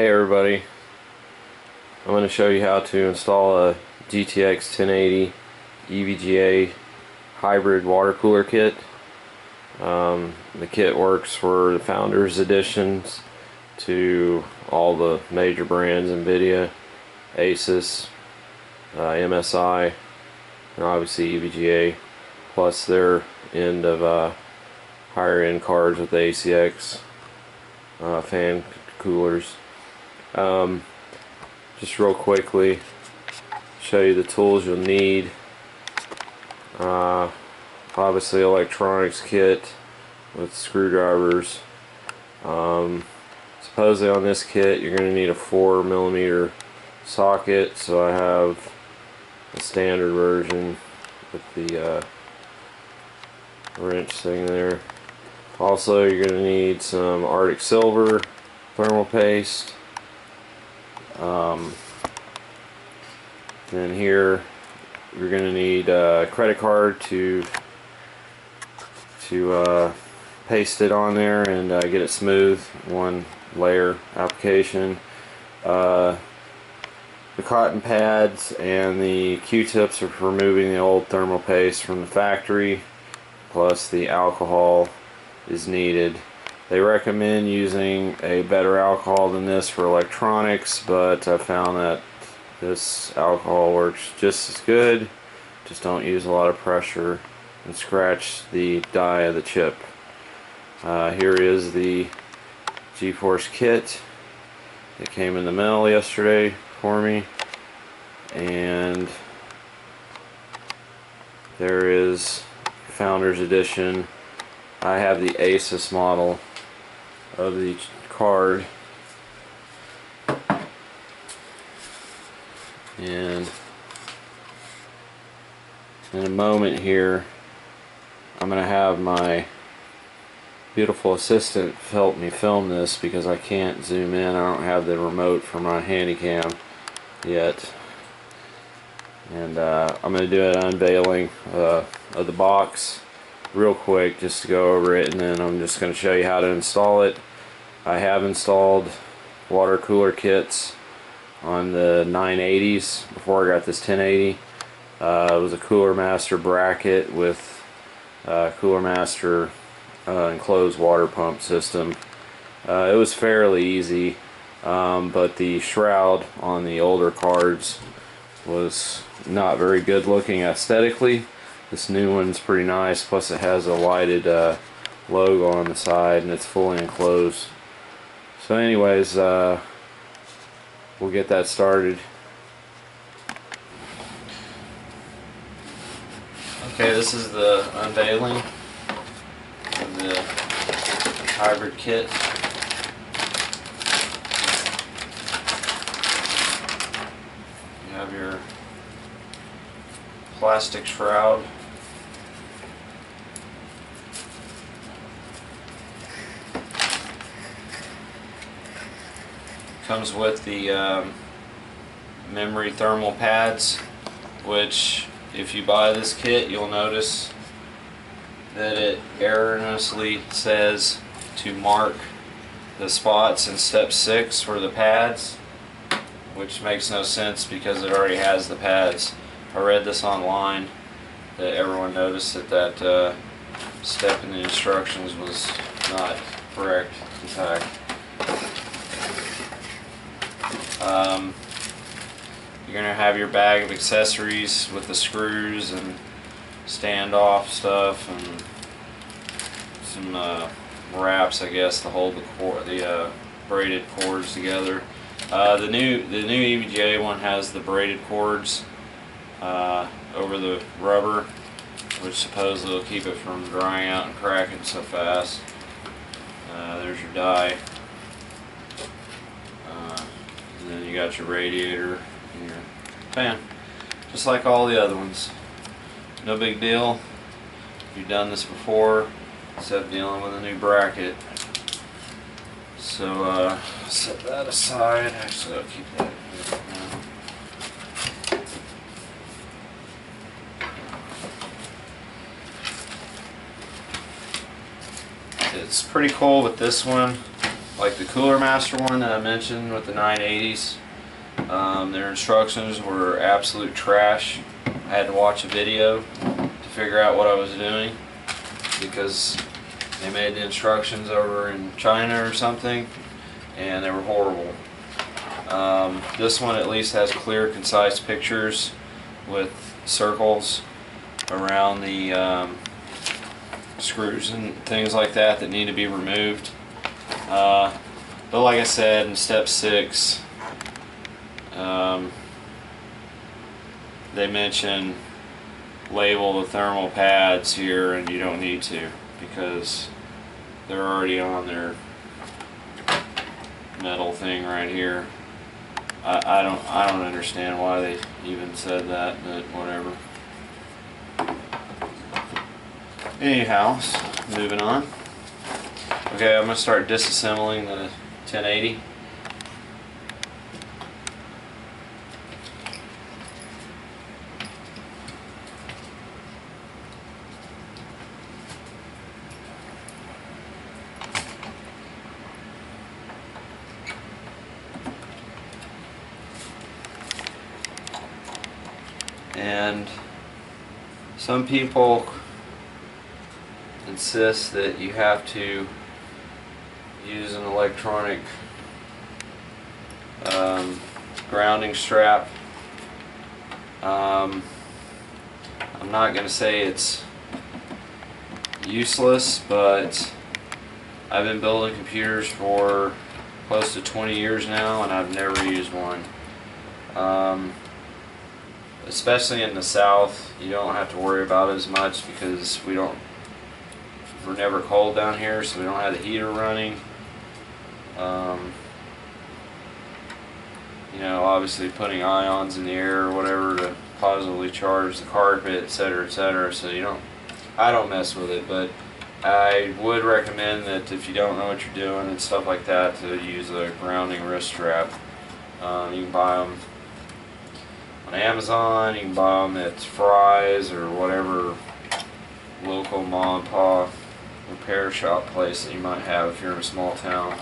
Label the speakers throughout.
Speaker 1: Hey everybody, I'm going to show you how to install a GTX 1080 EVGA hybrid water cooler kit. The kit works for the Founders Editions to all the major brands: NVIDIA, Asus, MSI, and obviously EVGA, plus their end of higher end cards with the ACX fan coolers. Just real quickly show you the tools you'll need. Obviously electronics kit with screwdrivers. Supposedly on this kit you're going to need a 4mm socket, so I have the standard version with the wrench thing there. Also, you're going to need some Arctic Silver thermal paste. Then here you're going to need a credit card to paste it on there and get it smooth, one layer application. The cotton pads and the Q-tips are for removing the old thermal paste from the factory, plus the alcohol is needed. They recommend using a better alcohol than this for electronics, but I found that this alcohol works just as good. Just don't use a lot of pressure and scratch the die of the chip. Here is the GeForce kit. It came in the mail yesterday for me, and there is Founders Edition. I have the Asus model of the card, and in a moment here I'm going to have my beautiful assistant help me film this because I can't zoom in. I don't have the remote for my Handycam yet, and I'm going to do an unveiling of the box real quick just to go over it, and then I'm just going to show you how to install it. I have installed water cooler kits on the 980s before I got this 1080. It was a Cooler Master bracket with Cooler Master enclosed water pump system. It was fairly easy, but the shroud on the older cards was not very good looking aesthetically. This new one's pretty nice, plus it has a lighted logo on the side and it's fully enclosed. So anyways, we'll get that started. Okay, this is the unveiling of the hybrid kit. You have your plastic shroud. Comes with the memory thermal pads, which if you buy this kit you'll notice that it erroneously says to mark the spots in step 6 for the pads, which makes no sense because it already has the pads. I read this online that everyone noticed that step in the instructions was not correct. In fact, you're going to have your bag of accessories with the screws and standoff stuff and some wraps, I guess, to hold the braided cords together. The new EVGA one has the braided cords over the rubber, which supposedly will keep it from drying out and cracking so fast. There's your die. And then you got your radiator and your fan, just like all the other ones. No big deal. You've done this before, except dealing with a new bracket. So set that aside. Actually, I'll keep that now. It's pretty cool with this one. like the Cooler Master one that I mentioned with the 980s. Their instructions were absolute trash. I had to watch a video to figure out what I was doing because they made the instructions over in China or something and they were horrible. This one at least has clear, concise pictures with circles around the screws and things like that need to be removed. But like I said, in step 6, they mention label the thermal pads here, and you don't need to because they're already on their metal thing right here. I don't understand why they even said that, but whatever. Anyhow, moving on. Okay, I'm going to start disassembling the 1080. And some people insist that you have to use an electronic grounding strap. I'm not going to say it's useless, but I've been building computers for close to 20 years now and I've never used one. Especially in the South, you don't have to worry about it as much because we're never cold down here, so we don't have the heater running. You know, obviously putting ions in the air or whatever to positively charge the carpet, etc., etc. So I don't mess with it, but I would recommend that if you don't know what you're doing and stuff like that, to use a grounding wrist strap. You can buy them on Amazon, you can buy them at Fry's or whatever local mom and pop repair shop place that you might have if you're in a small town.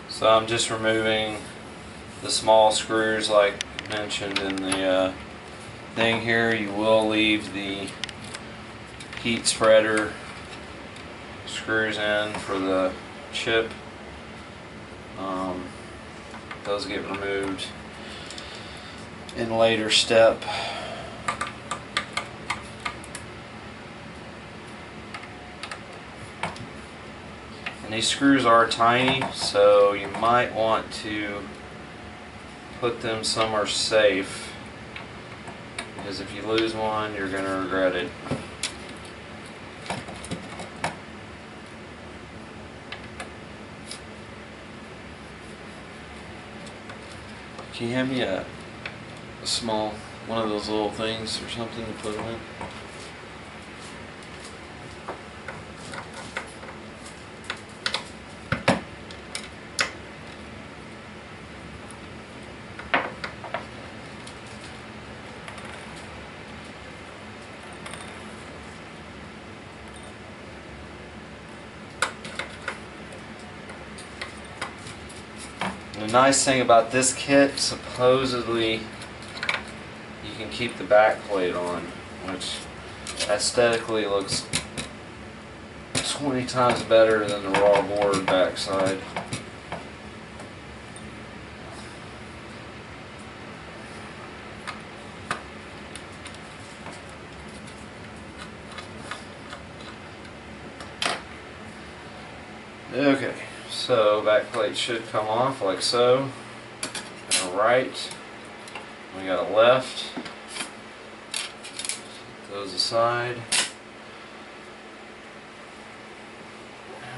Speaker 1: So I'm just removing the small screws like mentioned in the thing here. You will leave the heat spreader screws in for the chip. Those get removed in a later step. And these screws are tiny, so you might want to put them somewhere safe, because if you lose one, you're going to regret it. Can you hand me a small, one of those little things or something to put them in? The nice thing about this kit, supposedly you can keep the back plate on, which aesthetically looks 20 times better than the raw board backside. Okay, so back plate should come off like so. Got a right, we got a left. Set those aside.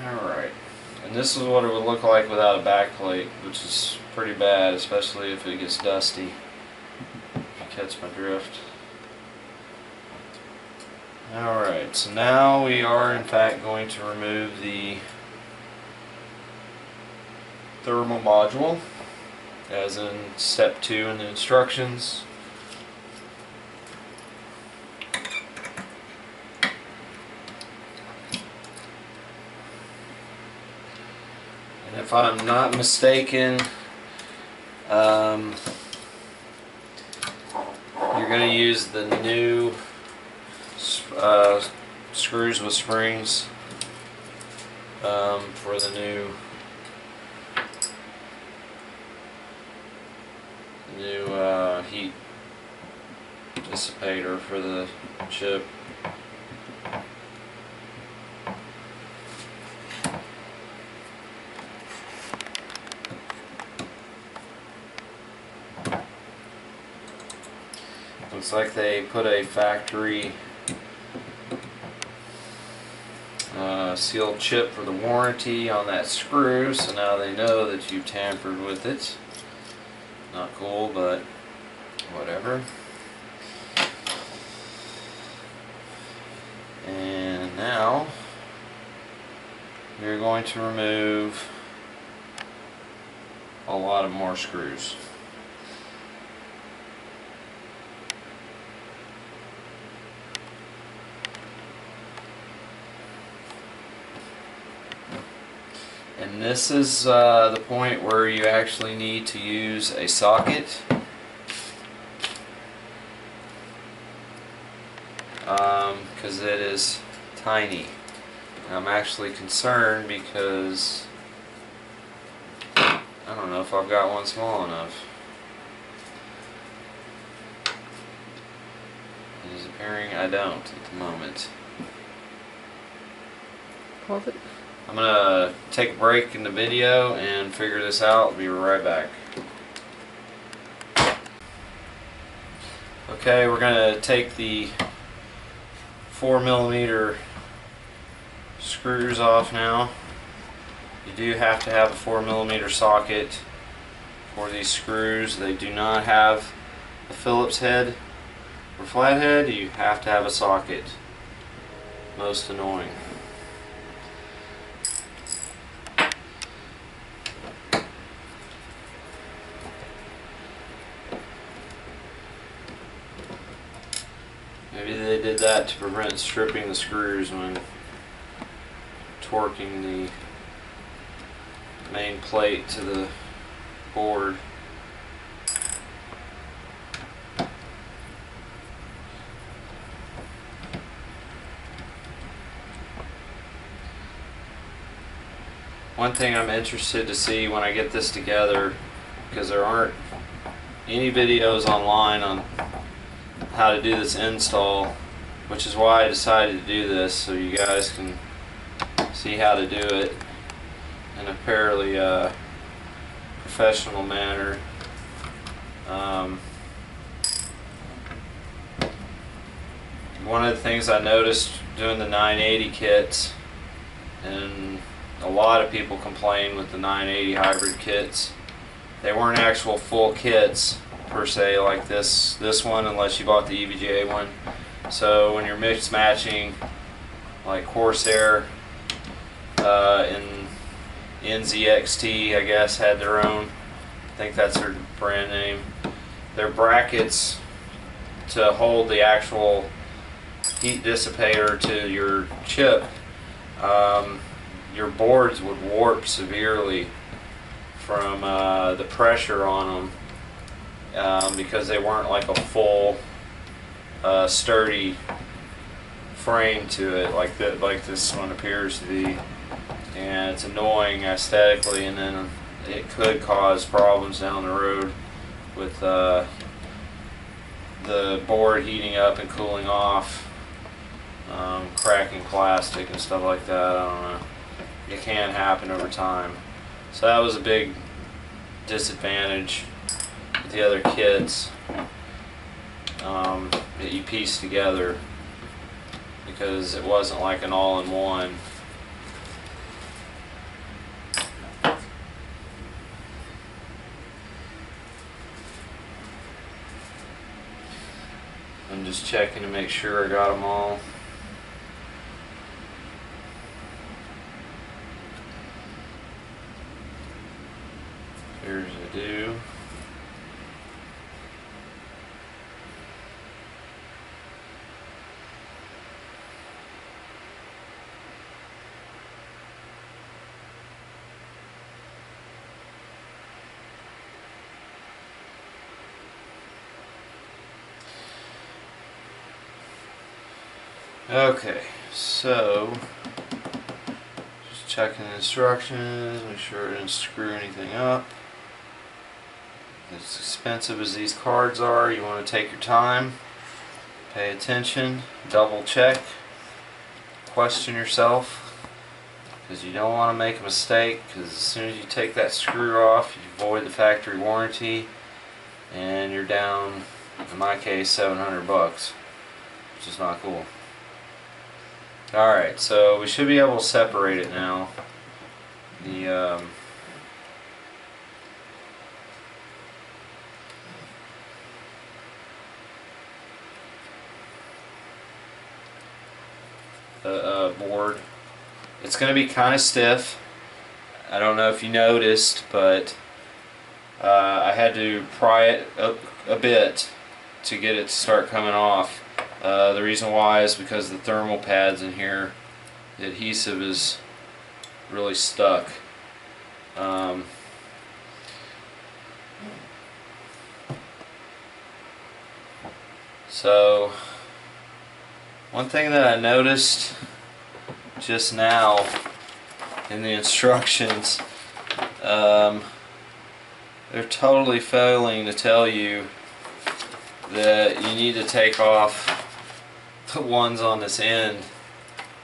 Speaker 1: Alright, and this is what it would look like without a back plate, which is pretty bad, especially if it gets dusty. If you catch my drift. Alright, so now we are in fact going to remove the thermal module, as in step 2 in the instructions. And if I'm not mistaken, you're going to use the new screws with springs for the new heat dissipator for the chip. Looks like they put a factory sealed chip for the warranty on that screw, so now they know that you tampered with it. Not cool, but whatever. And now we're going to remove a lot of more screws. And this is the point where you actually need to use a socket. Because it is tiny. And I'm actually concerned because I don't know if I've got one small enough. It is appearing I don't at the moment.
Speaker 2: Pause it.
Speaker 1: I'm going to take a break in the video and figure this out. I'll be right back. Okay, we're going to take the 4mm screws off now. You do have to have a 4mm socket for these screws. They do not have a Phillips head or flathead. You have to have a socket. Most annoying. Maybe they did that to prevent stripping the screws when torquing the main plate to the board. One thing I'm interested to see when I get this together, because there aren't any videos online on how to do this install, which is why I decided to do this, so you guys can see how to do it in a fairly professional manner. One of the things I noticed doing the 980 kits, and a lot of people complain with the 980 hybrid kits, they weren't actual full kits per se, like this one, unless you bought the EVGA one. So when you're mix matching, like Corsair and NZXT, I guess, had their own, I think that's their brand name, their brackets to hold the actual heat dissipator to your chip, your boards would warp severely from the pressure on them. Because they weren't like a full sturdy frame to it like this one appears to be, and it's annoying aesthetically, and then it could cause problems down the road with the board heating up and cooling off, cracking plastic and stuff like that. I don't know, it can happen over time. So that was a big disadvantage with the other kits that you piece together, because it wasn't like an all-in-one. I'm just checking to make sure I got them all. Appears to do. Okay, so just checking the instructions, make sure it didn't screw anything up. As expensive as these cards are, you want to take your time, pay attention, double check, question yourself, because you don't want to make a mistake, because as soon as you take that screw off, you void the factory warranty, and you're down, in my case, 700 bucks, which is not cool. Alright, so we should be able to separate it now. The board. It's going to be kind of stiff. I don't know if you noticed, but I had to pry it up a bit to get it to start coming off. The reason why is because the thermal pads in here, the adhesive is really stuck. So one thing that I noticed just now in the instructions, they're totally failing to tell you that you need to take off the ones on this end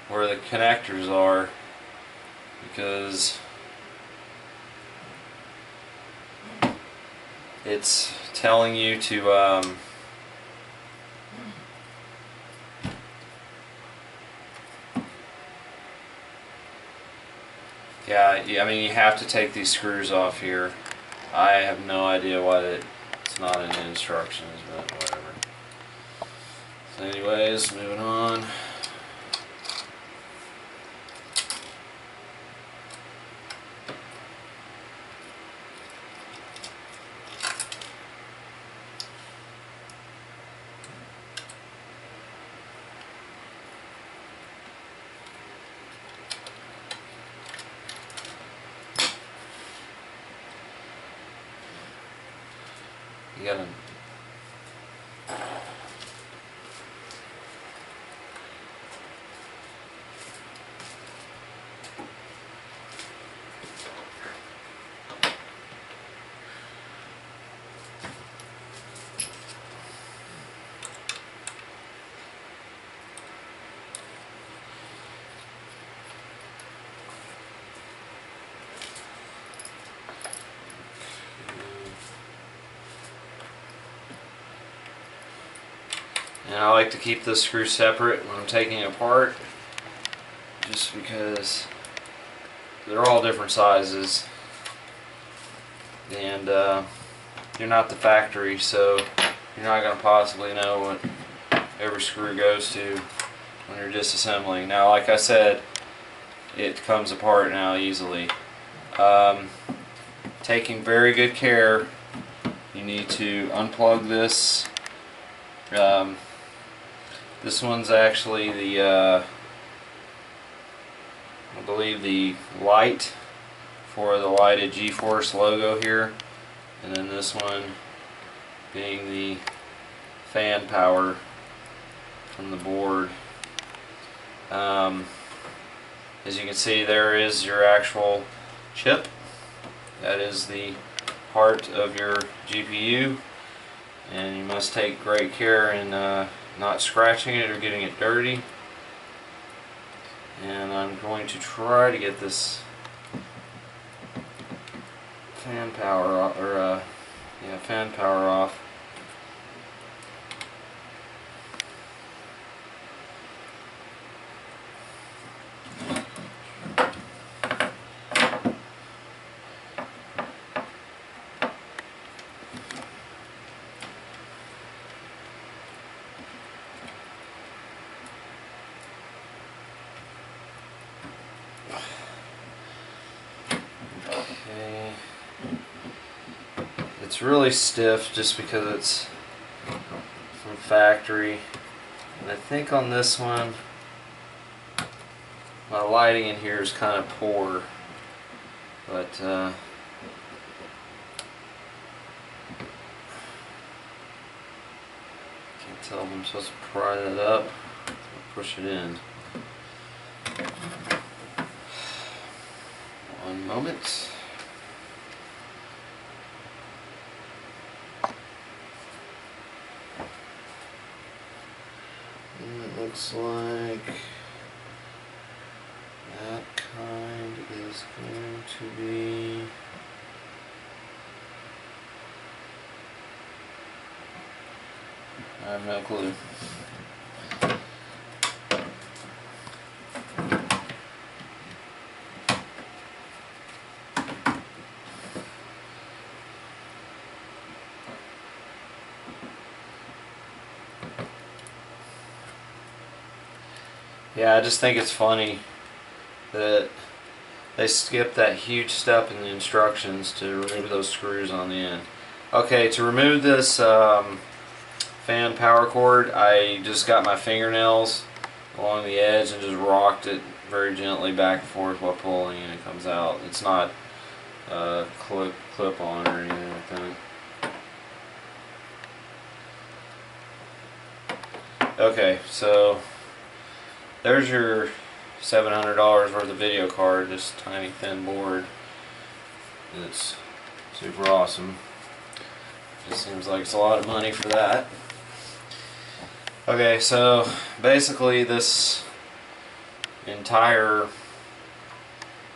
Speaker 1: where the connectors are, because it's telling you to I mean, you have to take these screws off here. I have no idea why it's not in the instructions, but whatever. So anyways, moving on. You gotta And I like to keep this screw separate when I'm taking it apart, just because they're all different sizes, and you're not the factory, so you're not going to possibly know what every screw goes to when you're disassembling. Now, like I said, it comes apart now easily. Taking very good care, you need to unplug this. This one's actually the, I believe, the light for the lighted GeForce logo here, and then this one being the fan power from the board. As you can see, there is your actual chip. That is the heart of your GPU, and you must take great care in not scratching it or getting it dirty. And I'm going to try to get this fan power off, or fan power off. Okay. It's really stiff just because it's from factory. And I think on this one, my lighting in here is kind of poor, but can't tell if I'm supposed to pry that up or push it in. One moment. And it looks like that kind is going to be I have no clue. Yeah, I just think it's funny that they skipped that huge step in the instructions to remove those screws on the end. Okay, to remove this fan power cord, I just got my fingernails along the edge and just rocked it very gently back and forth while pulling, and it comes out. It's not clip on or anything like that. Okay, so there's your $700 worth of video card, this tiny thin board. It's super awesome. Just seems like it's a lot of money for that. Okay, so basically this entire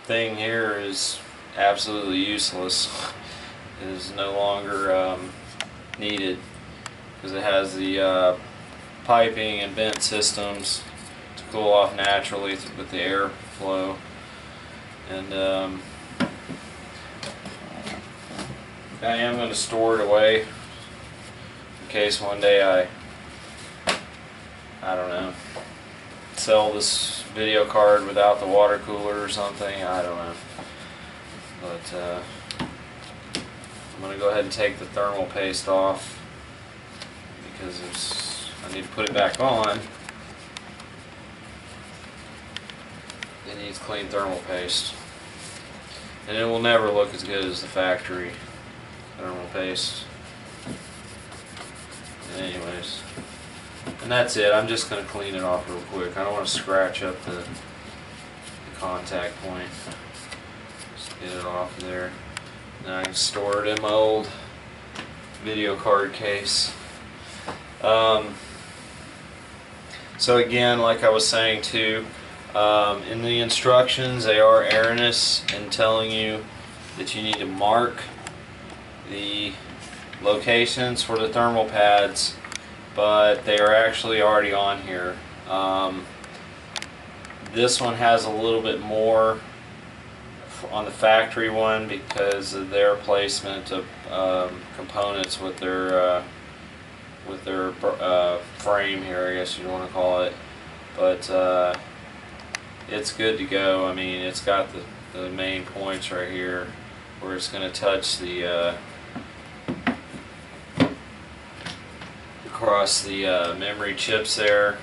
Speaker 1: thing here is absolutely useless. It is no longer needed because it has the piping and vent systems to cool off naturally with the airflow, and I am going to store it away in case one day I don't know, sell this video card without the water cooler or something. I don't know, but I'm going to go ahead and take the thermal paste off because I need to put it back on. It needs clean thermal paste, and it will never look as good as the factory thermal paste. Anyways, and that's it. I'm just going to clean it off real quick. I don't want to scratch up the contact point. Just get it off there. Now I can store it in my old video card case. So again, like I was saying too, in the instructions they are erroneous in telling you that you need to mark the locations for the thermal pads, but they are actually already on here. This one has a little bit more on the factory one because of their placement of components with their frame here, I guess you'd want to call it. But it's good to go. I mean, it's got the main points right here where it's going to touch the across the memory chips there,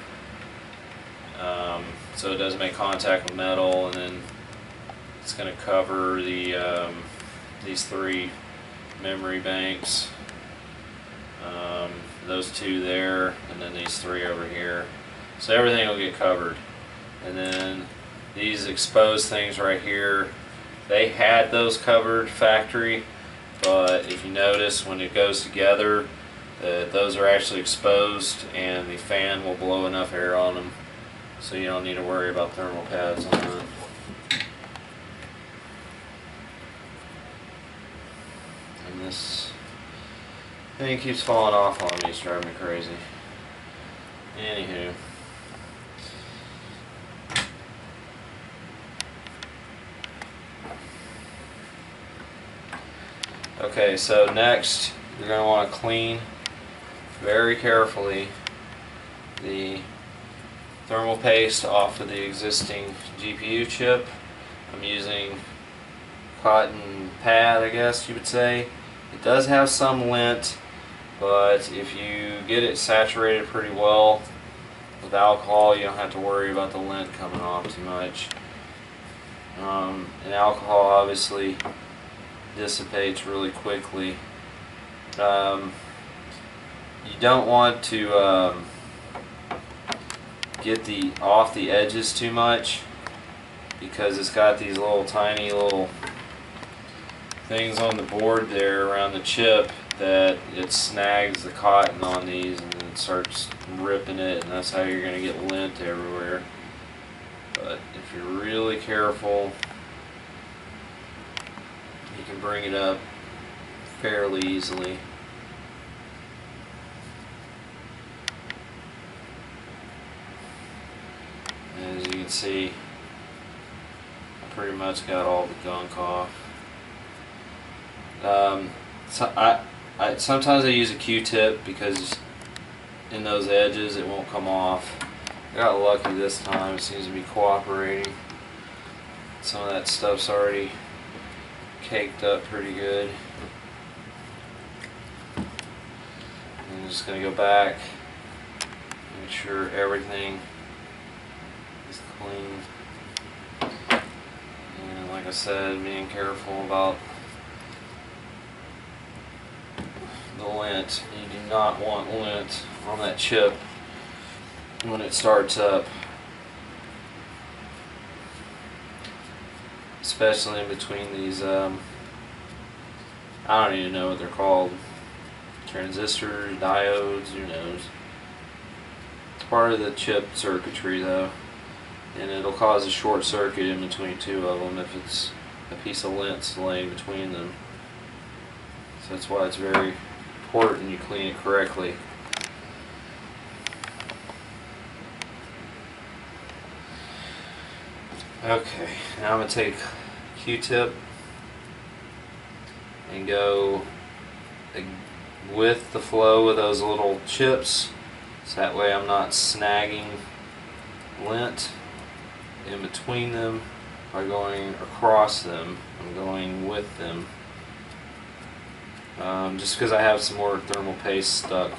Speaker 1: so it doesn't make contact with metal, and then it's going to cover the these three memory banks, those two there, and then these three over here. So everything will get covered. And then these exposed things right here, they had those covered factory, but if you notice when it goes together, those are actually exposed, and the fan will blow enough air on them, so you don't need to worry about thermal pads on that. And this thing keeps falling off on me, it's driving me crazy. Anywho. Okay, so next you're going to want to clean very carefully the thermal paste off of the existing GPU chip. I'm using cotton pad, I guess you would say, It does have some lint, but if you get it saturated pretty well with alcohol, you don't have to worry about the lint coming off too much. And alcohol obviously dissipates really quickly. You don't want to get off the edges too much, because it's got these little tiny little things on the board there around the chip that it snags the cotton on these and then starts ripping it, and that's how you're going to get lint everywhere. But if you're really careful, you can bring it up fairly easily. As you can see, I pretty much got all the gunk off. Sometimes I use a Q-tip because in those edges it won't come off. I got lucky this time, it seems to be cooperating. Some of that stuff's already caked up pretty good. I'm just going to go back, make sure everything is clean. And like I said, being careful about the lint. You do not want lint on that chip when it starts up, especially in between these I don't even know what they're called, transistors, diodes, who knows. It's part of the chip circuitry though, and it'll cause a short circuit in between two of them if it's a piece of lint laying between them. So that's why it's very important you clean it correctly. Okay, now I'm going to take a Q-tip and go with the flow of those little chips, so that way I'm not snagging lint in between them by going across them. I'm going with them. Just because I have some more thermal paste stuck.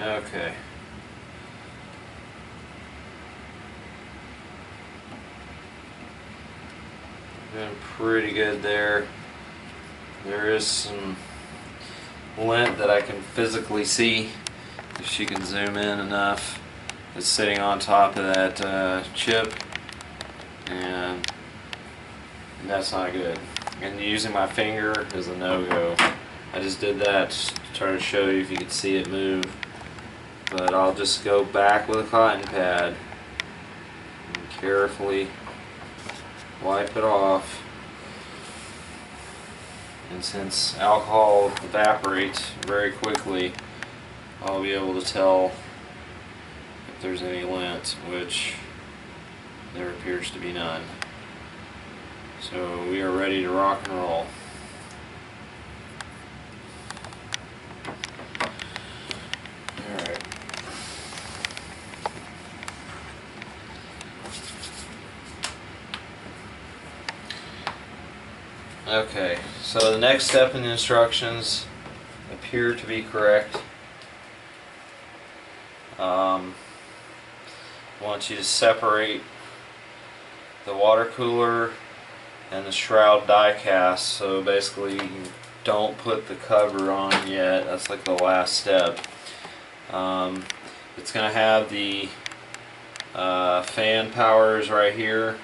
Speaker 1: Okay. Doing pretty good there. There is some lint that I can physically see, if you can zoom in enough. It's sitting on top of that chip, and that's not good. And using my finger is a no-go. I just did that just to try to show you if you could see it move. But I'll just go back with a cotton pad and carefully wipe it off. And since alcohol evaporates very quickly, I'll be able to tell if there's any lint, which there appears to be none. So we are ready to rock and roll. Okay, so the next step in the instructions appear to be correct. I want you to separate the water cooler and the shroud die cast. So basically you don't put the cover on yet. That's like the last step. It's going to have the fan powers right here.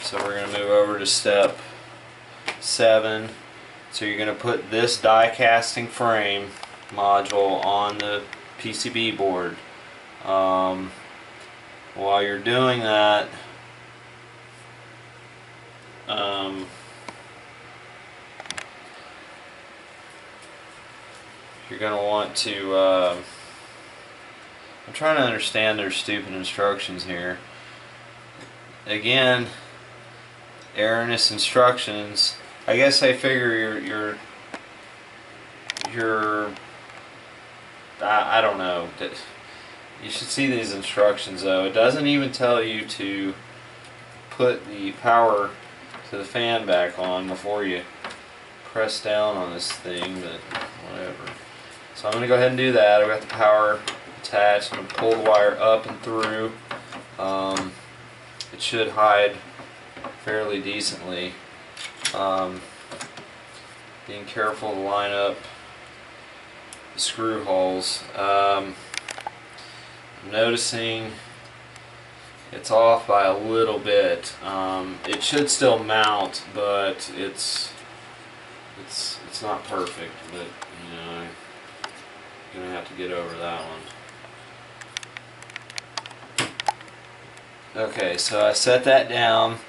Speaker 1: So we're going to move over to step 7. So you're going to put this die casting frame module on the PCB board. while you're doing that, you're going to want to, I'm trying to understand their stupid instructions here. Again, erroneous instructions. I guess they figure I don't know. You should see these instructions though. It doesn't even tell you to put the power to the fan back on before you press down on this thing, but whatever. So I'm going to go ahead and do that. I've got the power attached. I'm going to pull the wire up and through. It should hide fairly decently. Being careful to line up the screw holes. I'm noticing it's off by a little bit. It should still mount, but it's not perfect. But you know, I'm gonna have to get over that one. Okay, so I set that down.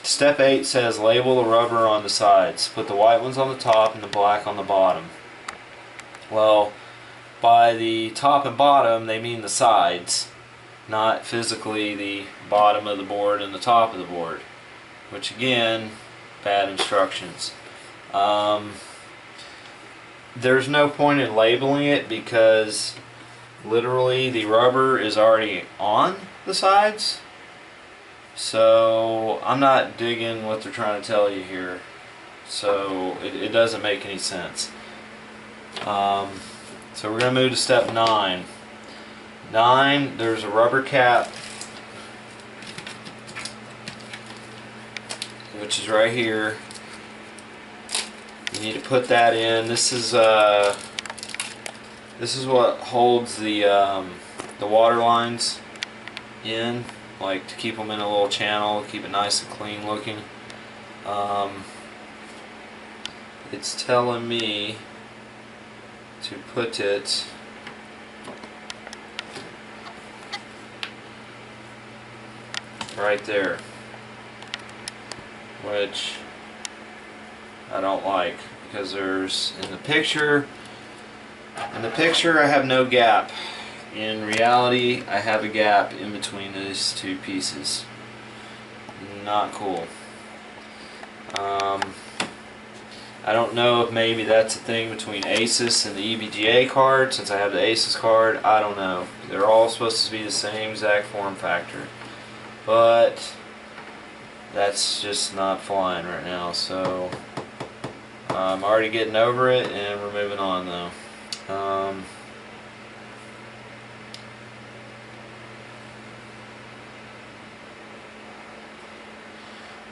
Speaker 1: Step 8 says label the rubber on the sides. Put the white ones on the top and the black on the bottom. Well, by the top and bottom they mean the sides, not physically the bottom of the board and the top of the board, which again, bad instructions. There's no point in labeling it because literally the rubber is already on the sides. So I'm not digging what they're trying to tell you here. So it doesn't make any sense. So we're going to move to step 9. 9, there's a rubber cap, which is right here. You need to put that in. This is what holds the water lines in, like to keep them in a little channel, keep it nice and clean looking. It's telling me to put it right there, which I don't like because there's in the picture I have no gap. In reality, I have a gap in between these two pieces. Not cool. I don't know if maybe that's a thing between ASUS and the EVGA card, since I have the ASUS card. I don't know. They're all supposed to be the same exact form factor. But that's just not flying right now, so I'm already getting over it and we're moving on though.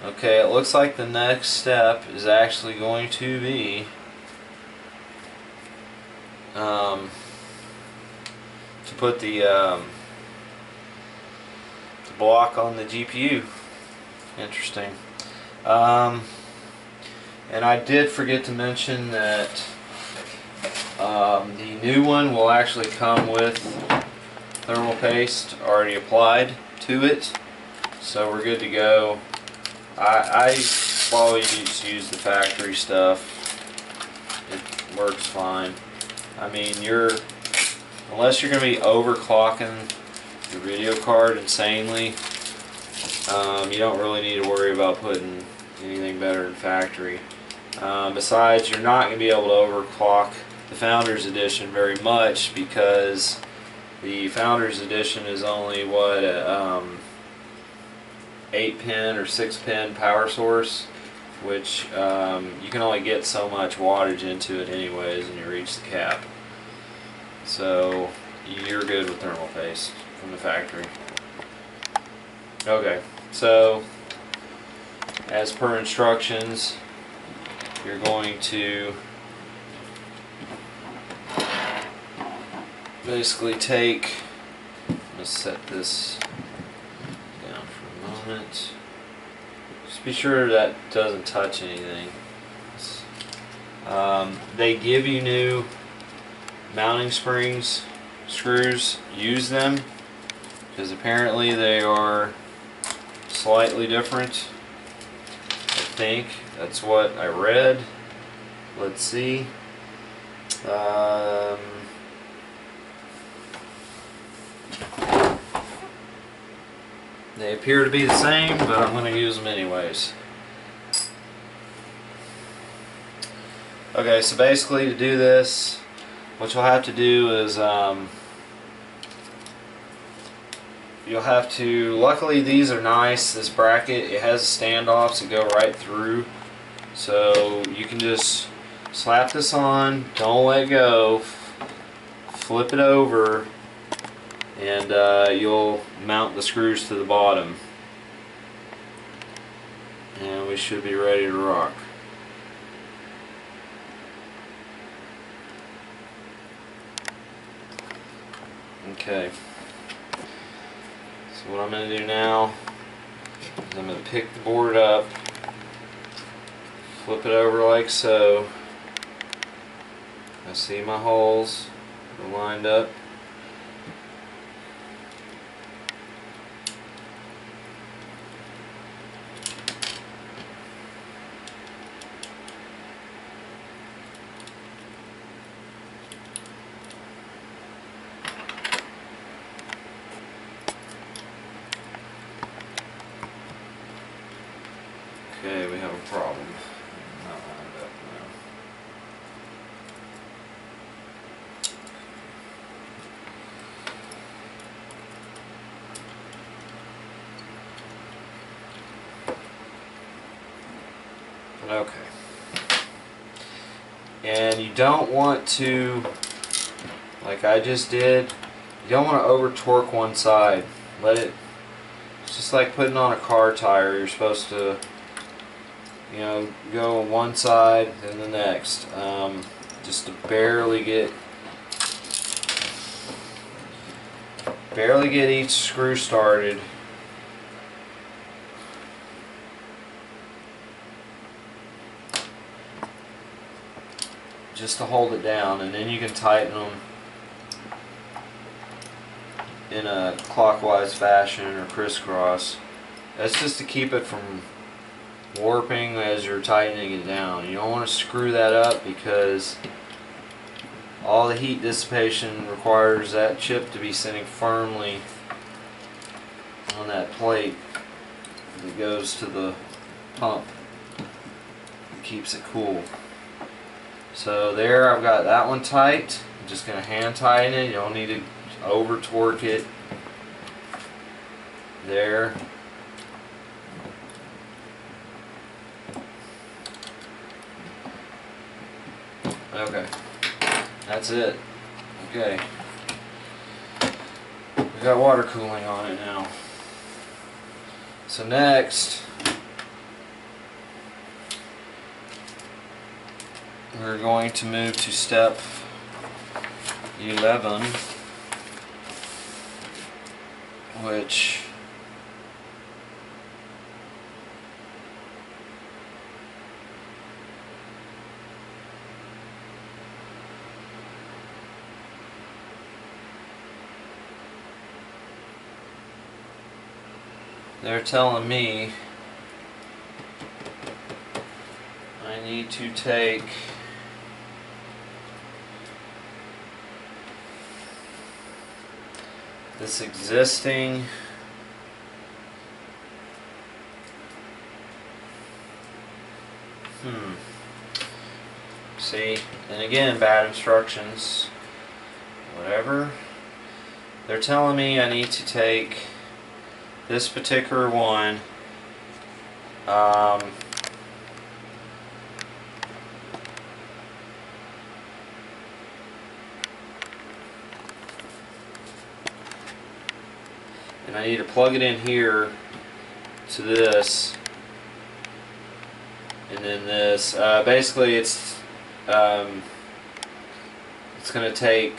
Speaker 1: Okay, it looks like the next step is actually going to be to put the block on the GPU. Interesting. And I did forget to mention that the new one will actually come with thermal paste already applied to it, so we're good to go. I always use the factory stuff. It works fine. I mean, unless you're going to be overclocking your video card insanely, you don't really need to worry about putting anything better than factory. Besides, you're not going to be able to overclock the Founders Edition very much because the Founders Edition is only what 8-pin or 6-pin power source, which you can only get so much wattage into it anyways and you reach the cap. So you're good with thermal paste from the factory. Okay, so as per instructions, you're going to basically take, let's set this down for a moment. Just be sure that doesn't touch anything. They give you new mounting springs, screws. Use them, because apparently they are slightly different. I think that's what I read. Let's see. They appear to be the same, but I'm going to use them anyways. Okay, so basically to do this, what you'll have to do is you'll have to, luckily these are nice, this bracket, it has standoffs that go right through, so you can just slap this on, don't let go, flip it over, and you'll mount the screws to the bottom, and we should be ready to rock. Okay, so what I'm going to do now is I'm going to pick the board up, flip it over like so. I see my holes are lined up. Okay, we have a problem. Not lined up now. Okay. And you don't want to, like I just did, you don't want to over torque one side. Let it, it's just like putting on a car tire. You're supposed to, you know, go on one side then the next, just to barely get each screw started. Just to hold it down, and then you can tighten them in a clockwise fashion or crisscross. That's just to keep it from warping as you're tightening it down. You don't want to screw that up because all the heat dissipation requires that chip to be sitting firmly on that plate that goes to the pump. It keeps it cool. So there, I've got that one tight. I'm just going to hand tighten it. You don't need to over torque it. There. Okay, that's it. Okay, we got water cooling on it now. So next, we're going to move to step 11, which they're telling me I need to take this existing see, and again, bad instructions, whatever. They're telling me I need to take this particular one, and I need to plug it in here to this, and then this. Basically, it's going to take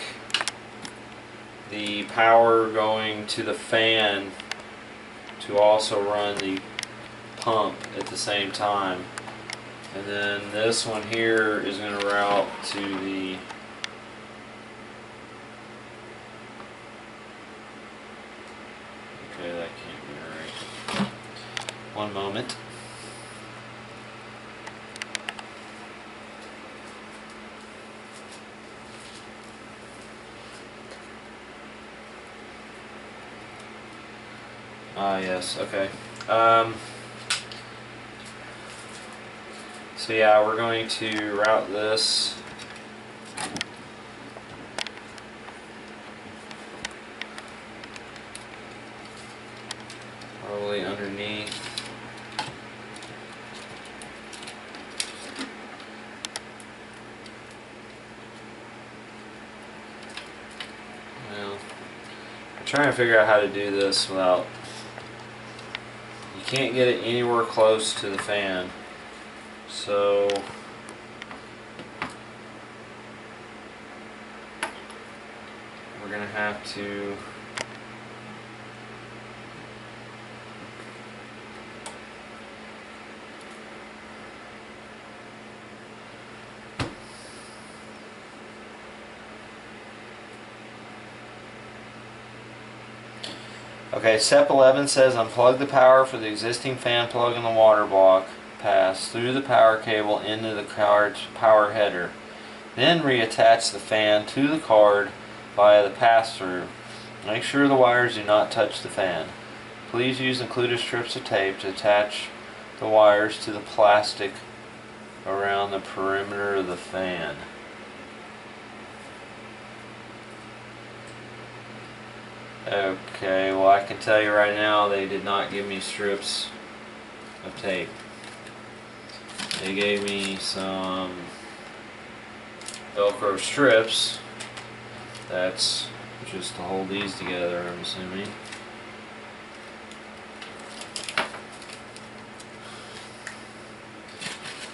Speaker 1: the power going to the fan to also run the pump at the same time, and then this one here is going to route to the One moment. Ah, yes, okay. So yeah, we're going to route this probably underneath. Well, I'm trying to figure out how to do this without... You can't get it anywhere close to the fan. So we're going to have to Okay, step 11 says unplug the power for the existing fan plug in the water block. Pass through the power cable into the card's power header. Then reattach the fan to the card via the pass-through. Make sure the wires do not touch the fan. Please use included strips of tape to attach the wires to the plastic around the perimeter of the fan. Okay, well, I can tell you right now they did not give me strips of tape. They gave me some Velcro strips. That's just to hold these together, I'm assuming.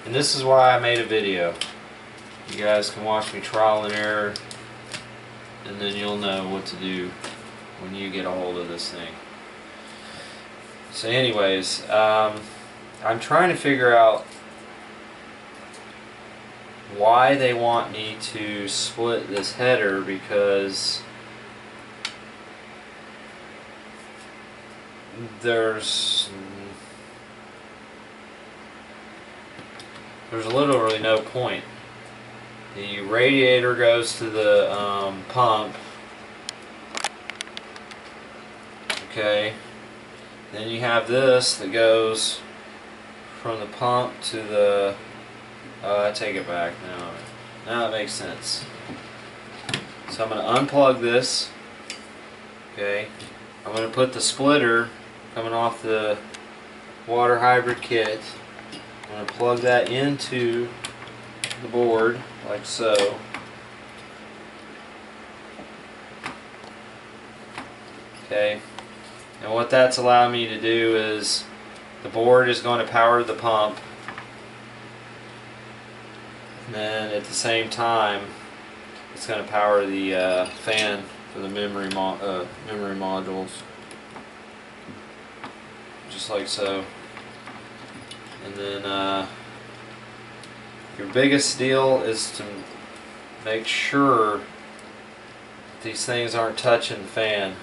Speaker 1: And this is why I made a video. You guys can watch me trial and error, and then you'll know what to do when you get a hold of this thing. So anyways, I'm trying to figure out why they want me to split this header, because there's literally no point. The radiator goes to the pump. Okay, then you have this that goes from the pump to the I take it back now. Now it makes sense. So I'm going to unplug this. Okay, I'm going to put the splitter coming off the water hybrid kit. I'm going to plug that into the board like so. Okay, and what that's allowing me to do is the board is going to power the pump, and then at the same time it's going to power the fan for the memory modules, just like so. And then your biggest deal is to make sure these things aren't touching the fan,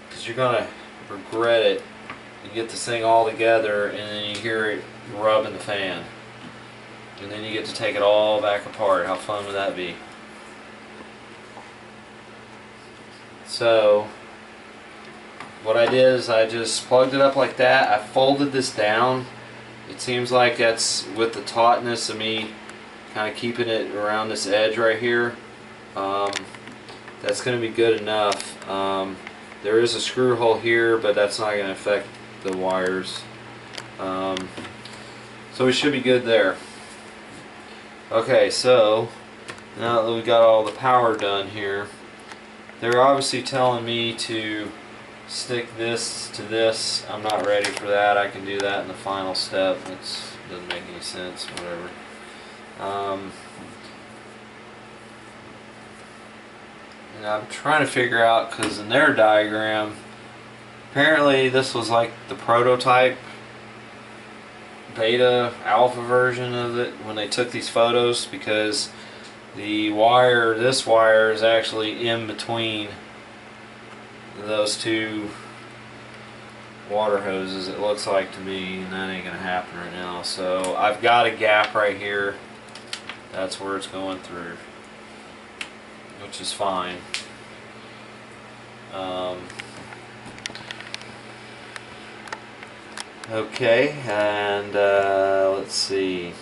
Speaker 1: because you're going to regret it. You get this thing all together and then you hear it rubbing the fan, and then you get to take it all back apart. How fun would that be? So what I did is I just plugged it up like that. I folded this down. It seems like that's with the tautness of me kind of keeping it around this edge right here. That's going to be good enough. There is a screw hole here, but that's not going to affect the wires. So we should be good there. Okay, so now that we got all the power done here, they're obviously telling me to stick this to this. I'm not ready for that. I can do that in the final step. It doesn't make any sense, whatever. And I'm trying to figure out, because in their diagram, apparently this was like the prototype beta alpha version of it when they took these photos, because the wire, this wire is actually in between those two water hoses, it looks like to me, and that ain't gonna happen right now. So I've got a gap right here. That's where it's going through, which is fine. Okay, and let's see.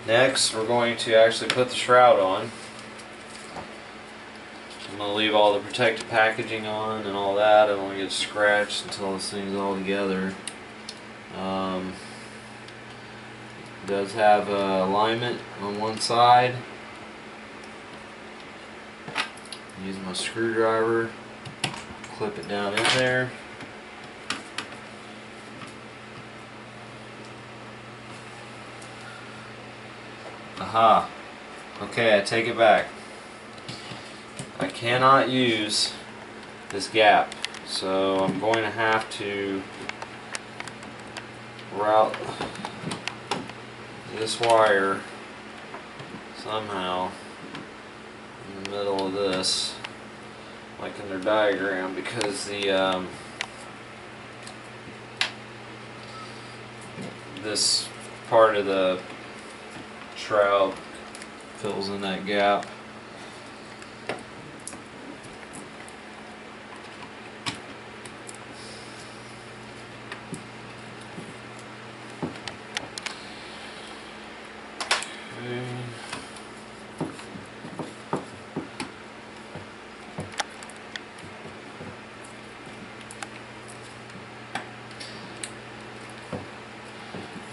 Speaker 1: Next, we're going to actually put the shroud on. I'm going to leave all the protective packaging on and all that. I don't want to get scratched until this thing's all together. It does have alignment on one side. Use my screwdriver, clip it down in there. Aha. Okay, I take it back. I cannot use this gap, so I'm going to have to route this wire somehow in the middle of this, like in their diagram, because the this part of the shroud fills in that gap.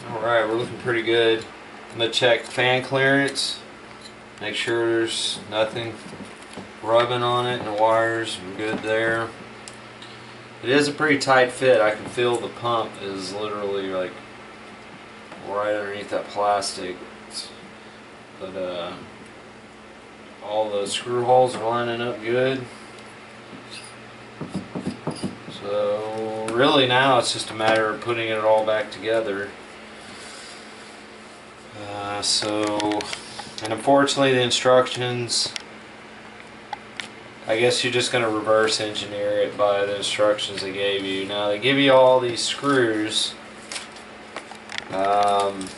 Speaker 1: Alright, we're looking pretty good. I'm going to check fan clearance, make sure there's nothing rubbing on it, and the wires are good there. It is a pretty tight fit. I can feel the pump is literally like right underneath that plastic. But all the screw holes are lining up good. So really now it's just a matter of putting it all back together. And unfortunately the instructions, I guess you're just going to reverse engineer it by the instructions they gave you. Now they give you all these screws, and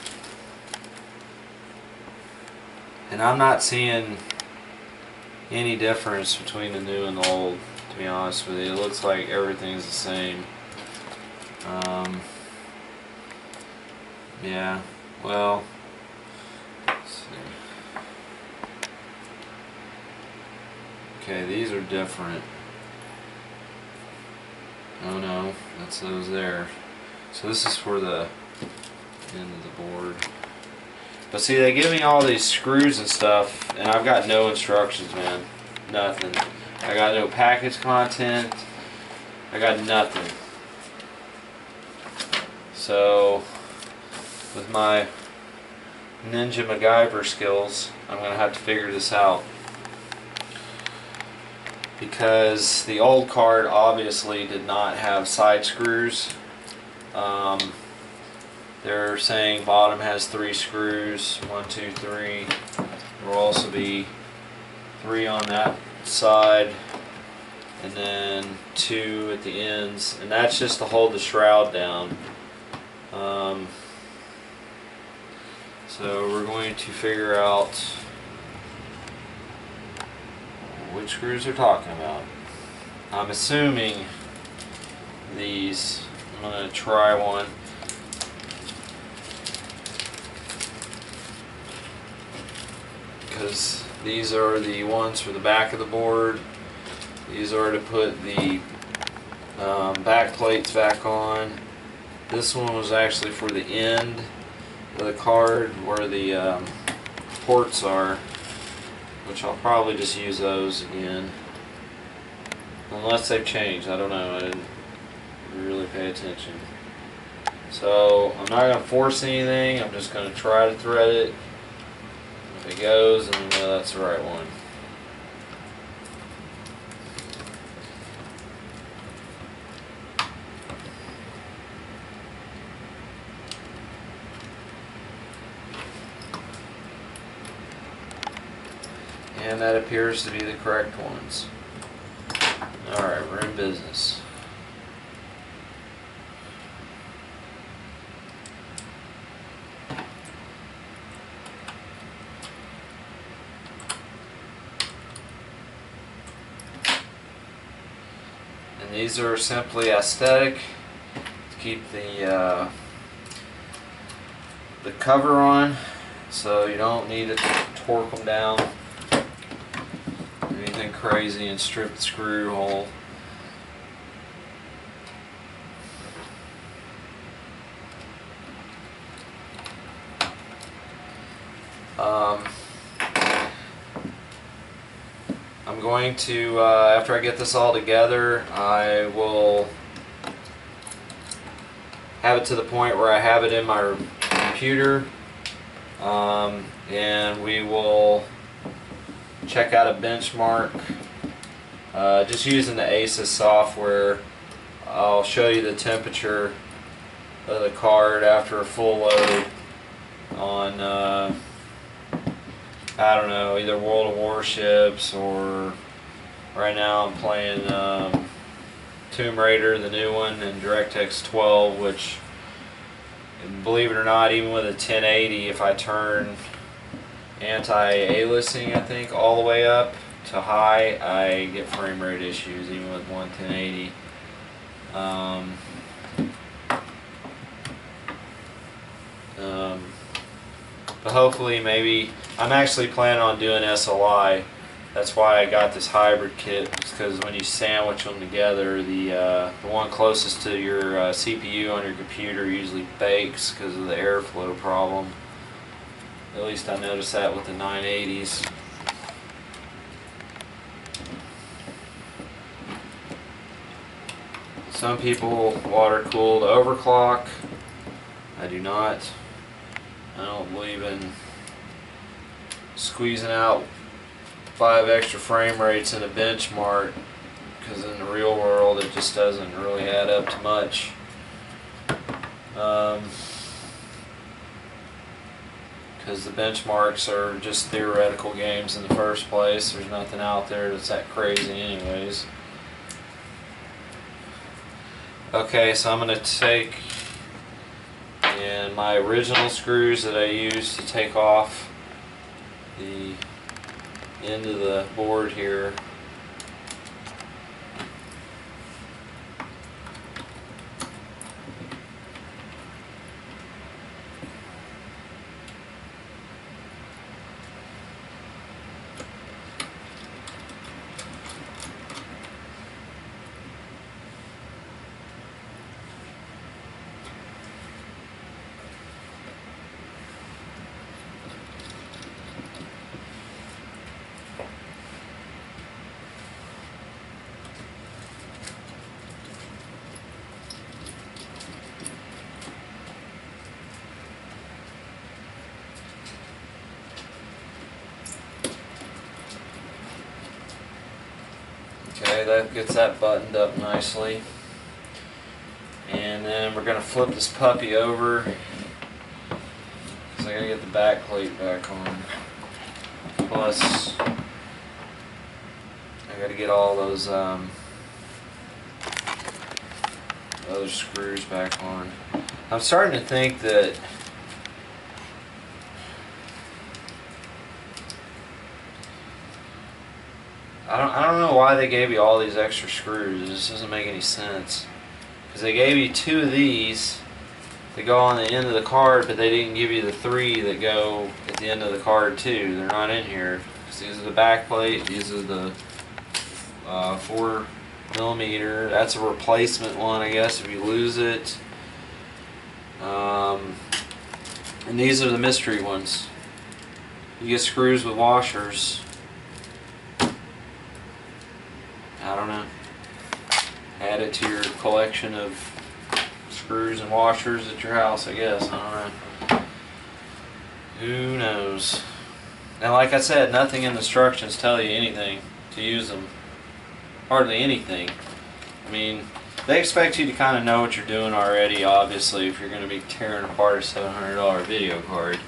Speaker 1: I'm not seeing any difference between the new and the old, to be honest with you. It looks like everything's the same. Yeah, well, let's see. Okay, these are different. Oh no, that's those there. So this is for the end of the board. But see, they give me all these screws and stuff, and I've got no instructions, man. Nothing. I got no package content. I got nothing. So, with my Ninja MacGyver skills, I'm going to have to figure this out. Because the old card obviously did not have side screws. They're saying bottom has 3 screws, 1, 2, 3. There will also be 3 on that side, and then 2 at the ends, and that's just to hold the shroud down. So we're going to figure out which screws they're talking about. I'm assuming these. I'm going to try one. Because these are the ones for the back of the board. These are to put the back plates back on. This one was actually for the end of the card where the ports are, which I'll probably just use those again. Unless they've changed, I don't know. I didn't really pay attention. So I'm not going to force anything, I'm just going to try to thread it. If it goes, then we know that's the right one. And that appears to be the correct ones. Alright, we're in business. And these are simply aesthetic to keep the cover on, so you don't need to torque them down anything crazy and strip the screw hole. I'm going to, after I get this all together, I will have it to the point where I have it in my computer, and we will check out a benchmark just using the ASUS software. I'll show you the temperature of the card after a full load on I don't know, either World of Warships, or right now I'm playing Tomb Raider, the new one, and DirectX 12, which, believe it or not, even with a 1080, if I turn anti-aliasing, I think, all the way up to high, I get frame rate issues even with 1080. But hopefully, maybe, I'm actually planning on doing SLI. That's why I got this hybrid kit, because when you sandwich them together, the one closest to your CPU on your computer usually bakes because of the airflow problem. At least I noticed that with the 980s. Some people water cool to overclock. I do not. I don't believe in squeezing out 5 extra frame rates in a benchmark, because in the real world it just doesn't really add up to much. Because the benchmarks are just theoretical games in the first place. There's nothing out there that's that crazy anyways. Okay, so I'm going to take my original screws that I used to take off the end of the board here. Okay, that gets that buttoned up nicely. And then we're going to flip this puppy over, because I got to get the back plate back on. Plus, I got to get all those other screws back on. I'm starting to think that I don't know why they gave you all these extra screws. This doesn't make any sense. Because they gave you 2 of these that go on the end of the card, but they didn't give you the 3 that go at the end of the card too. They're not in here. These are the back plate. These are the 4mm. That's a replacement one, I guess, if you lose it. And these are the mystery ones. You get screws with washers. I don't know. Add it to your collection of screws and washers at your house, I guess. I don't know. Who knows? And like I said, nothing in the instructions tell you anything to use them. Hardly anything. I mean, they expect you to kind of know what you're doing already, obviously, if you're going to be tearing apart a $700 video card.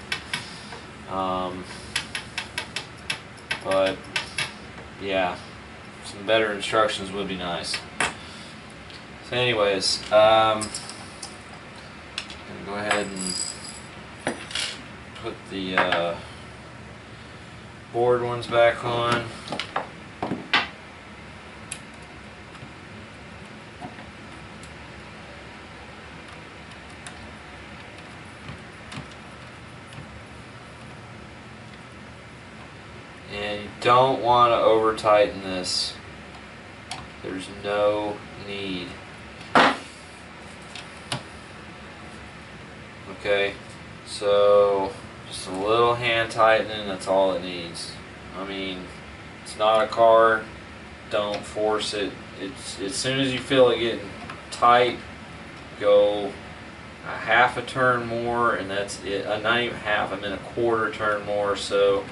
Speaker 1: But yeah, some better instructions would be nice. So anyways, I'm going to go ahead and put the board ones back on. And you don't want to over tighten this. There's no need. Okay, so just a little hand tightening, that's all it needs. I mean, it's not a car, don't force it. It's as soon as you feel it getting tight, go a half a turn more, and that's it. Not even half, I meant a quarter turn more. So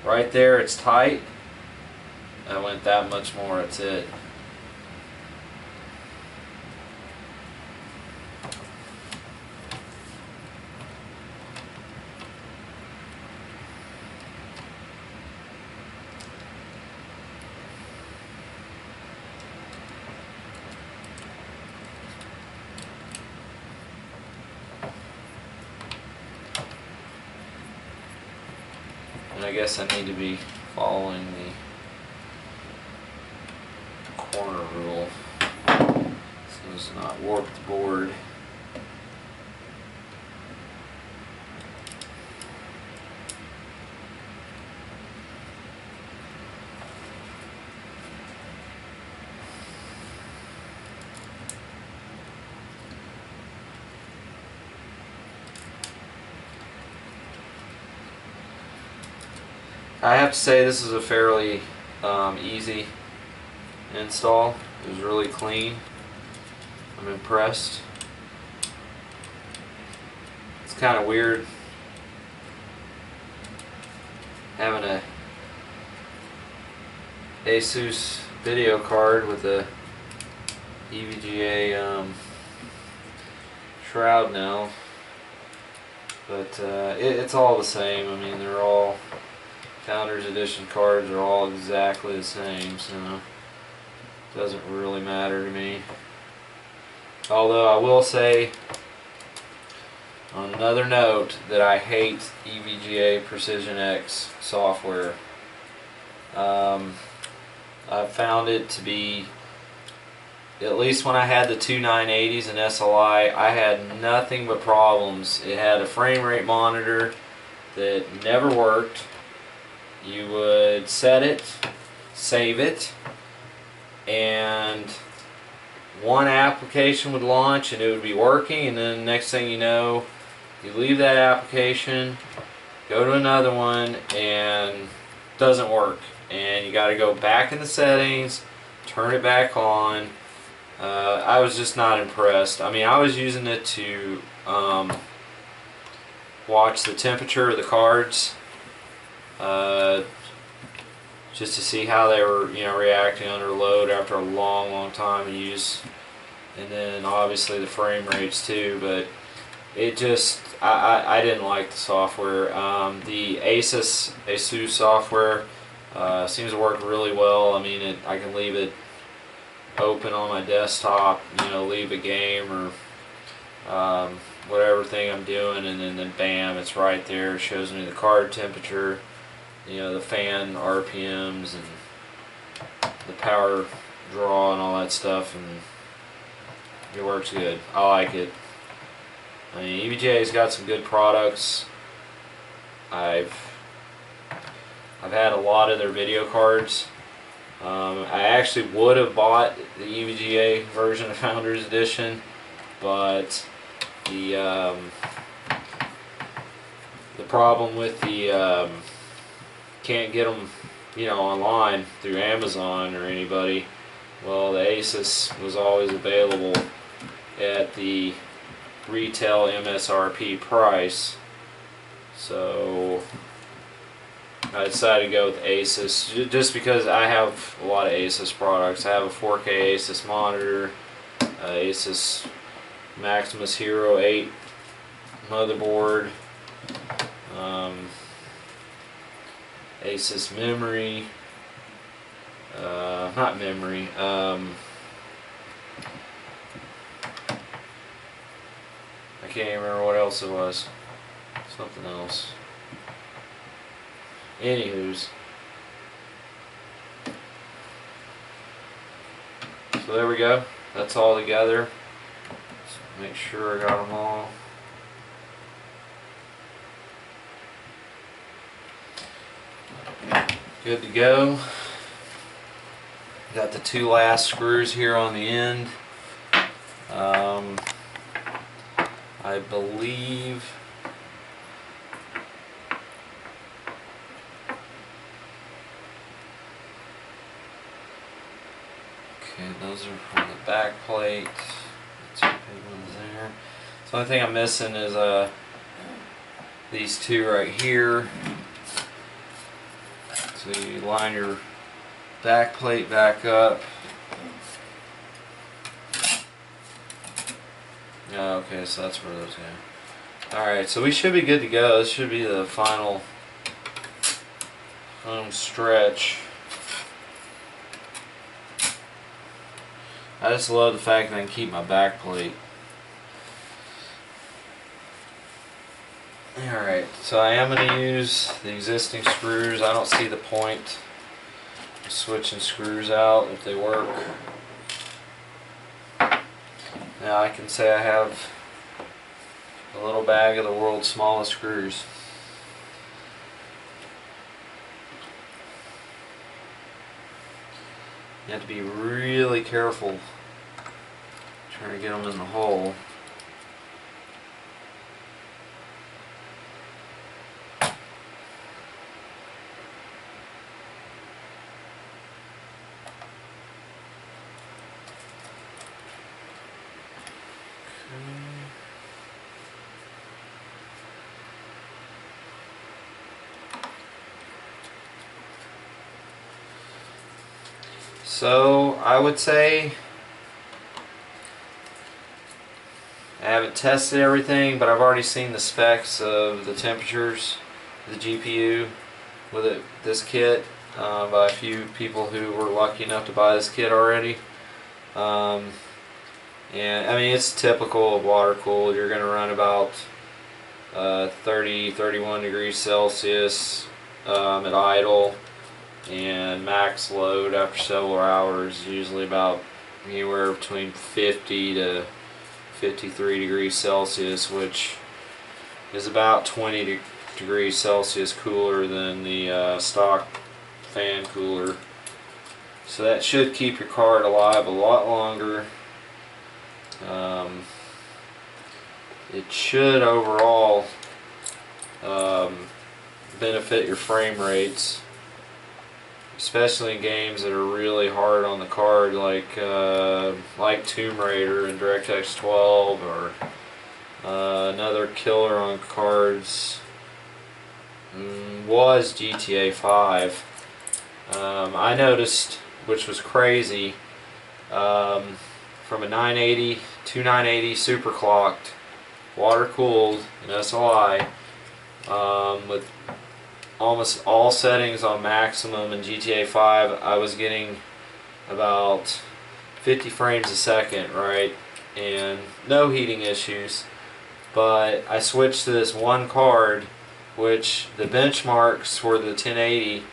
Speaker 1: right there it's tight. I went that much more, that's it. And I guess I need to be following the corner rule so as to not warp the board. I have to say this is a fairly easy install. It was really clean. I'm impressed. It's kind of weird having a Asus video card with a EVGA shroud now, but it's all the same. I mean, they're all Founders Edition cards are all exactly the same, so it doesn't really matter to me. Although I will say, on another note, that I hate EVGA Precision X software. I found it to be, at least when I had the two 980s and SLI, I had nothing but problems. It had a frame rate monitor that never worked. You would set it, save it, and one application would launch and it would be working, and then the next thing you know, you leave that application, go to another one, and it doesn't work. And you got to go back in the settings, turn it back on. I was just not impressed. I mean, I was using it to watch the temperature of the cards. Just to see how they were, reacting under load after a long time of use, and then obviously the frame rates too. But it just, I didn't like the software. The Asus software seems to work really well. I mean, I can leave it open on my desktop, leave a game or whatever thing I'm doing, and then bam, it's right there. It shows me the card temperature, the fan RPMs and the power draw and all that stuff, and it works good. I like it. I mean, EVGA's got some good products. I've had a lot of their video cards. I actually would have bought the EVGA version of Founders Edition, but the problem with the can't get them, online through Amazon or anybody. Well, the Asus was always available at the retail MSRP price, so I decided to go with Asus just because I have a lot of Asus products. I have a 4K Asus monitor, Asus Maximus Hero 8 motherboard, Asus memory, not memory. I can't even remember what else it was. Something else. Anywho's. So there we go. That's all together. So make sure I got them all. Good to go. Got the two last screws here on the end. I believe okay, those are from the back plate. Two big ones there. So the only thing I'm missing is these two right here. So you line your back plate back up. Oh, okay, so that's where those go. Alright, so we should be good to go. This should be the final home stretch. I just love the fact that I can keep my back plate. Alright, so I am going to use the existing screws. I don't see the point of switching screws out if they work. Now I can say I have a little bag of the world's smallest screws. You have to be really careful trying to get them in the hole. So I would say I haven't tested everything, but I've already seen the specs of the temperatures of the GPU with this kit by a few people who were lucky enough to buy this kit already. And I mean, it's typical of water cooled. You're going to run about 30-31 degrees Celsius at idle. And max load after several hours usually about anywhere between 50 to 53 degrees Celsius, which is about 20 degrees Celsius cooler than the stock fan cooler. So that should keep your card alive a lot longer. It should overall benefit your frame rates, especially in games that are really hard on the card, like Tomb Raider and DirectX 12, or another killer on cards was GTA 5. I noticed, which was crazy, from a 980 to 980 super clocked, water cooled, and SLI, with almost all settings on maximum in GTA 5, I was getting about 50 frames a second, right? And no heating issues. But I switched to this one card, which the benchmarks for the 1080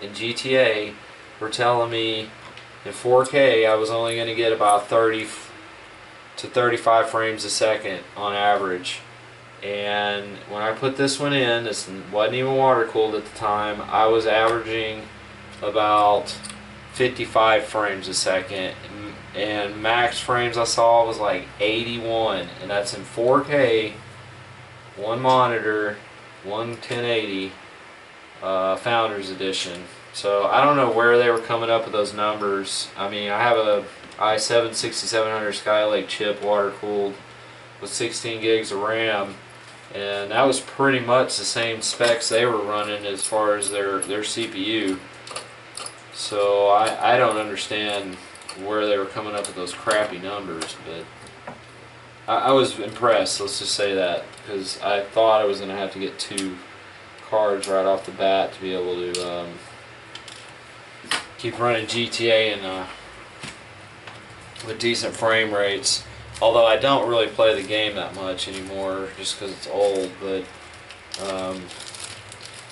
Speaker 1: in GTA were telling me in 4K I was only going to get about 30 to 35 frames a second on average. And when I put this one in, this wasn't even water cooled at the time, I was averaging about 55 frames a second, and max frames I saw was like 81, and that's in 4K, one monitor, one 1080 Founders Edition. So I don't know where they were coming up with those numbers. I mean, I have a i7 6700 Skylake chip water cooled with 16 gigs of RAM, and that was pretty much the same specs they were running as far as their CPU. So I don't understand where they were coming up with those crappy numbers, but I was impressed, let's just say that, because I thought I was going to have to get two cards right off the bat to be able to keep running GTA and with decent frame rates. Although I don't really play the game that much anymore, just because it's old. But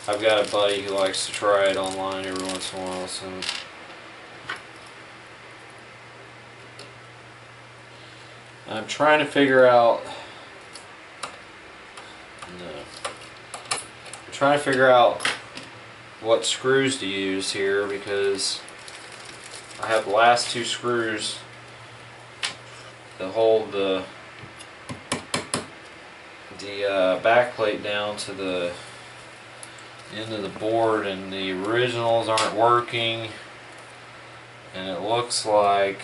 Speaker 1: I've got a buddy who likes to try it online every once in a while. So I'm trying to figure out. I'm trying to figure out what screws to use here, because I have the last two screws that hold the back plate down to the end of the board, and the originals aren't working, and it looks like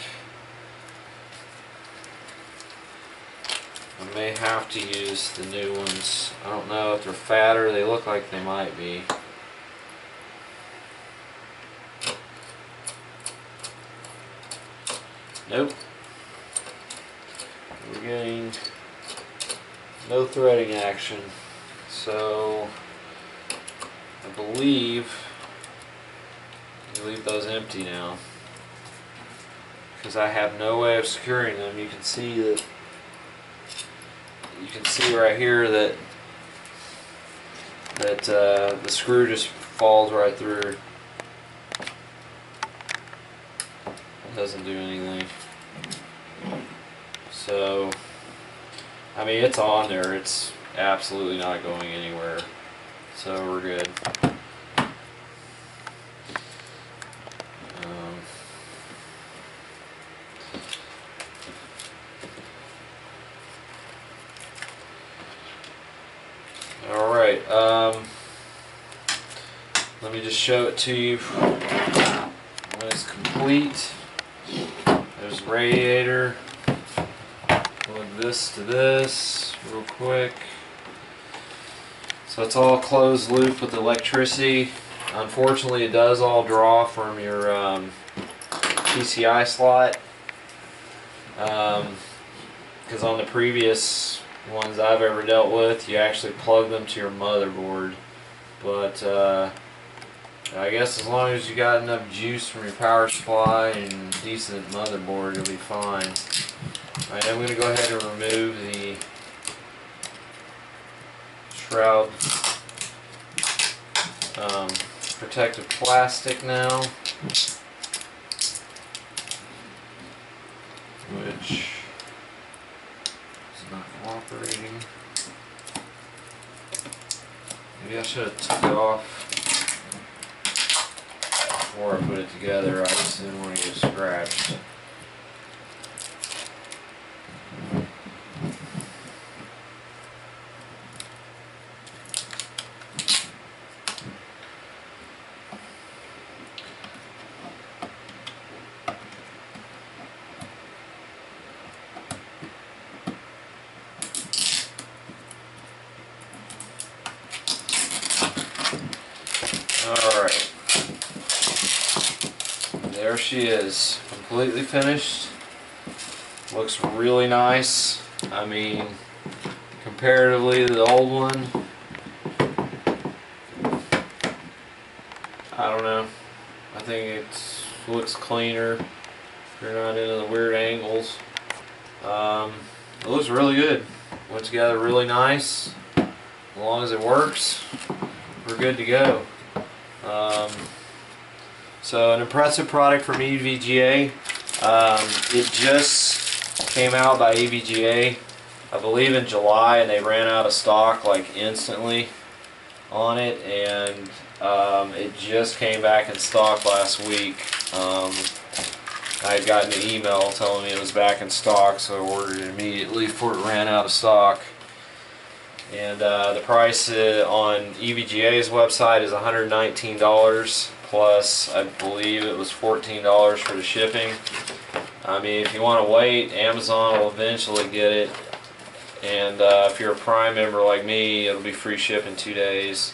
Speaker 1: I may have to use the new ones. I don't know if they're fatter. They look like they might be. Nope. We're getting no threading action. So I believe you leave those empty now, because I have no way of securing them. You can see that. You can see right here that the screw just falls right through. It doesn't do anything. So, I mean, it's on there. It's absolutely not going anywhere. So we're good. Alright, let me just show it to you when it's complete. There's the radiator. Plug this to this real quick. So it's all closed loop with electricity. Unfortunately, it does all draw from your PCI slot. Because on the previous ones I've ever dealt with, you actually plug them to your motherboard. But I guess as long as you got enough juice from your power supply and decent motherboard, you'll be fine. Alright, I'm going to go ahead and remove the shroud protective plastic now, which not cooperating. Maybe I should have took it off before I put it together. I just didn't want to get scratched. Alright, there she is, completely finished. Looks really nice. I mean, comparatively to the old one, I don't know, I think it looks cleaner if you're not into the weird angles. It looks really good. Went together really nice. As long as it works, we're good to go. So an impressive product from EVGA. It just came out by EVGA, I believe in July, and they ran out of stock like instantly on it, and it just came back in stock last week. I had gotten an email telling me it was back in stock, so I ordered it immediately before it ran out of stock. And the price on EVGA's website is $119, plus I believe it was $14 for the shipping. I mean, if you want to wait, Amazon will eventually get it. And if you're a Prime member like me, it'll be free shipping 2 days.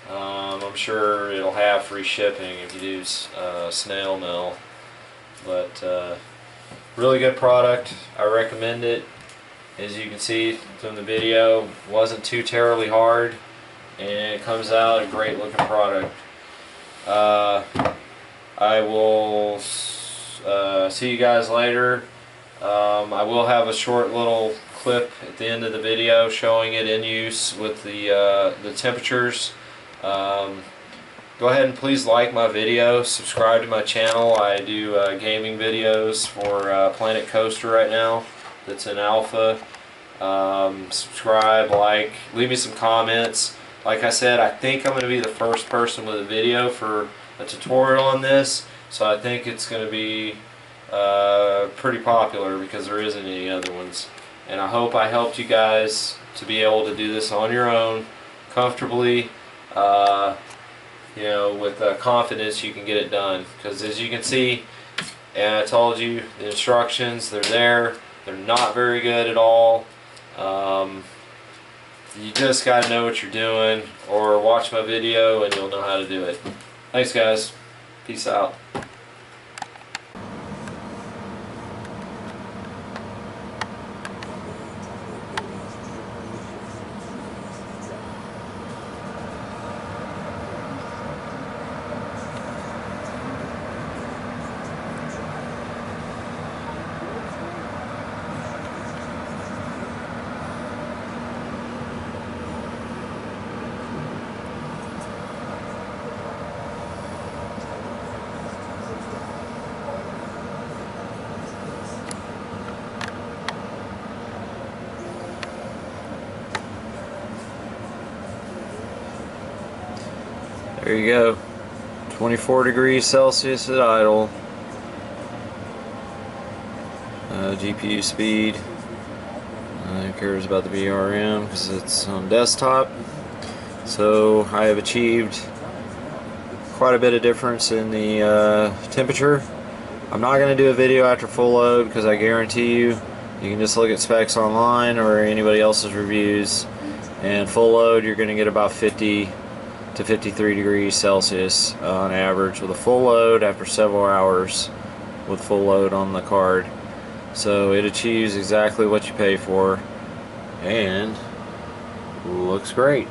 Speaker 1: I'm sure it'll have free shipping if you do snail mail. But really good product. I recommend it. As you can see from the video, wasn't too terribly hard, and it comes out a great looking product. I will see you guys later. I will have a short little clip at the end of the video showing it in use with the temperatures. Go ahead and please like my video, subscribe to my channel. I do gaming videos for Planet Coaster right now. That's in alpha. Subscribe, like, leave me some comments. Like I said, I think I'm going to be the first person with a video for a tutorial on this, so I think it's going to be pretty popular because there isn't any other ones. And I hope I helped you guys to be able to do this on your own, comfortably, you know, with confidence. You can get it done, because as you can see, and I told you, the instructions, they're there. They're not very good at all. You just got to know what you're doing, or watch my video and you'll know how to do it. Thanks guys. Peace out. There you go, 24 degrees Celsius at idle. GPU speed, who cares about the VRM because it's on desktop. So I have achieved quite a bit of difference in the temperature. I'm not going to do a video after full load because I guarantee you can just look at specs online or anybody else's reviews, and full load you're going to get about 50 to 53 degrees Celsius on average with a full load after several hours with full load on the card. So it achieves exactly what you pay for and looks great.